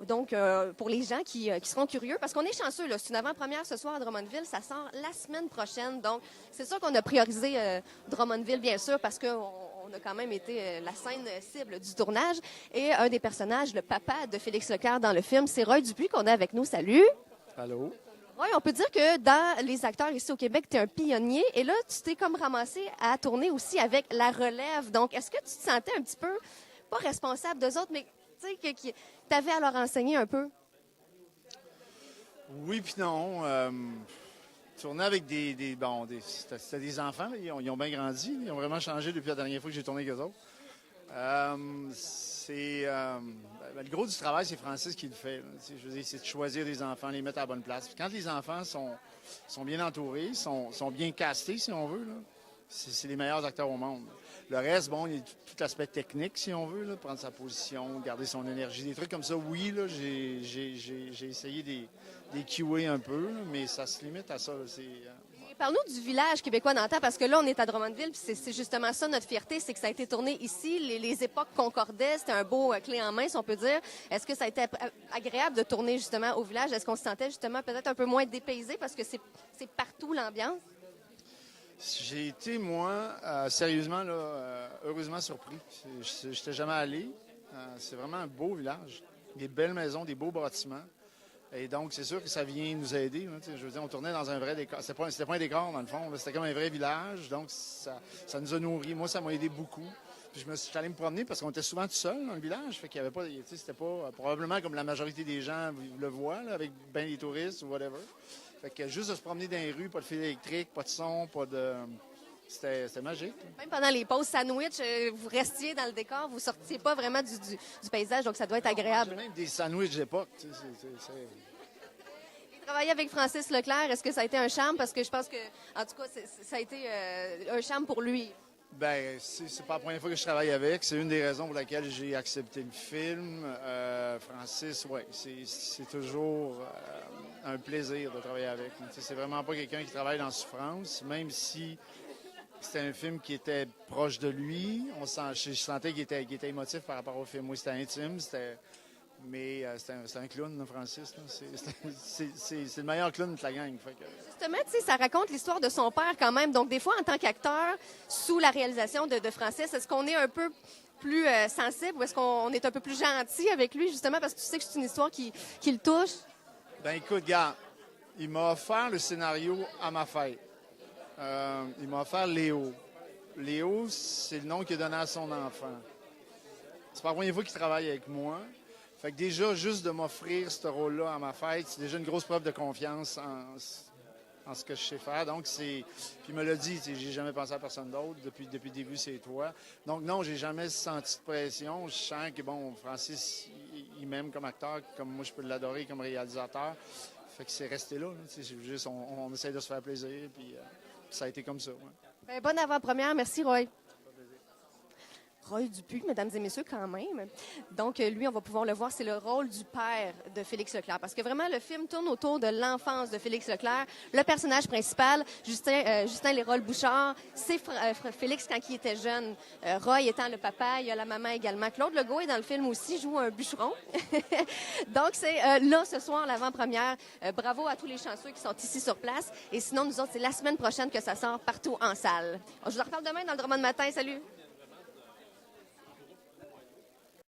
Donc, pour les gens qui seront curieux, parce qu'on est chanceux, là, c'est une avant-première ce soir à Drummondville, ça sort la semaine prochaine. Donc, c'est sûr qu'on a priorisé Drummondville, bien sûr, parce qu'on a quand même été la scène cible du tournage. Et un des personnages, le papa de Félix Leclerc dans le film, c'est Roy Dupuis qu'on a avec nous. Salut! Allô? Oui, on peut dire que dans les acteurs ici au Québec, tu es un pionnier. Et là, tu t'es comme ramassé à tourner aussi avec la relève. Donc, est-ce que tu te sentais un petit peu, pas responsable d'eux autres, mais tu sais, que tu avais à leur enseigner un peu? Oui, puis non. Tourner avec c'était des enfants, là, ils ont bien grandi. Ils ont vraiment changé depuis la dernière fois que j'ai tourné avec eux autres. Le gros du travail, c'est Francis qui le fait. Là. Je veux dire, c'est de choisir des enfants, les mettre à la bonne place. Puis quand les enfants sont bien entourés, sont bien castés, si on veut, là, c'est les meilleurs acteurs au monde. Le reste, bon, il y a tout l'aspect technique, si on veut, là, prendre sa position, garder son énergie, des trucs comme ça. Oui, là, j'ai essayé des QA un peu, là, mais ça se limite à ça. Là, Parle-nous du village québécois d'antan, parce que là, on est à Drummondville, puis c'est justement ça notre fierté, c'est que ça a été tourné ici. Les époques concordaient, c'était un beau clé en main, si on peut dire. Est-ce que ça a été agréable de tourner justement au village? Est-ce qu'on se sentait justement peut-être un peu moins dépaysé, parce que c'est partout l'ambiance? J'ai été, moi, sérieusement, là, heureusement surpris. Je n'étais jamais allé. C'est vraiment un beau village. Des belles maisons, des beaux bâtiments. Et donc, c'est sûr que ça vient nous aider. Là, je veux dire, on tournait dans un vrai décor. C'était pas un décor, dans le fond. C'était comme un vrai village. Donc, ça nous a nourris. Moi, ça m'a aidé beaucoup. Puis, je suis allé me promener parce qu'on était souvent tout seul dans le village. Fait qu'il y avait pas, c'était pas probablement comme la majorité des gens le voient, là, avec bien des touristes ou whatever. Fait que juste de se promener dans les rues, pas de fil électrique, pas de son, pas de... C'était magique. Même pendant les pauses sandwich, vous restiez dans le décor, vous sortiez pas vraiment du paysage, donc ça doit être agréable. Même des sandwichs d'époque. Et travailler avec Francis Leclerc, est-ce que ça a été un charme? Parce que je pense que, en tout cas, ça a été un charme pour lui. Bien, c'est pas la première fois que je travaille avec. C'est une des raisons pour laquelle j'ai accepté le film. Francis, oui, c'est toujours un plaisir de travailler avec. C'est vraiment pas quelqu'un qui travaille dans la souffrance, même si c'était un film qui était proche de lui. Je sentais qu'il était émotif par rapport au film. Oui, c'était intime, mais c'est un clown, là, Francis. Là. C'est le meilleur clown de la gang. Fait que... Justement, tu sais, ça raconte l'histoire de son père quand même. Donc, des fois, en tant qu'acteur, sous la réalisation de Francis, est-ce qu'on est un peu plus sensible ou est-ce qu'on est un peu plus gentil avec lui, justement, parce que tu sais que c'est une histoire qui le touche? Ben écoute, gars, il m'a offert le scénario à ma fête. Il m'a offert Léo. Léo, c'est le nom qu'il a donné à son enfant. C'est pas la première fois qu'il travaille avec moi. Fait que déjà, juste de m'offrir ce rôle-là à ma fête, c'est déjà une grosse preuve de confiance en ce que je sais faire. Donc, Puis il me l'a dit, j'ai jamais pensé à personne d'autre. Depuis le début, c'est toi. Donc, non, j'ai jamais senti de pression. Je sens que, bon, Francis, il m'aime comme acteur, comme moi, je peux l'adorer comme réalisateur. Fait que c'est resté là. C'est juste, on essaie de se faire plaisir, puis ça a été comme ça. Ouais. Bonne avant-première. Merci, Roy. Roy Dupuis, mesdames et messieurs, quand même. Donc, lui, on va pouvoir le voir, c'est le rôle du père de Félix Leclerc. Parce que vraiment, le film tourne autour de l'enfance de Félix Leclerc. Le personnage principal, Justin Lérol-Bouchard, c'est Félix quand il était jeune. Roy étant le papa, il y a la maman également. Claude Legault est dans le film aussi, joue un bûcheron. Donc, c'est là, ce soir, l'avant-première. Bravo à tous les chanceux qui sont ici sur place. Et sinon, nous autres, c'est la semaine prochaine que ça sort partout en salle. Je vous en reparle demain dans le Drummond Matin. Salut!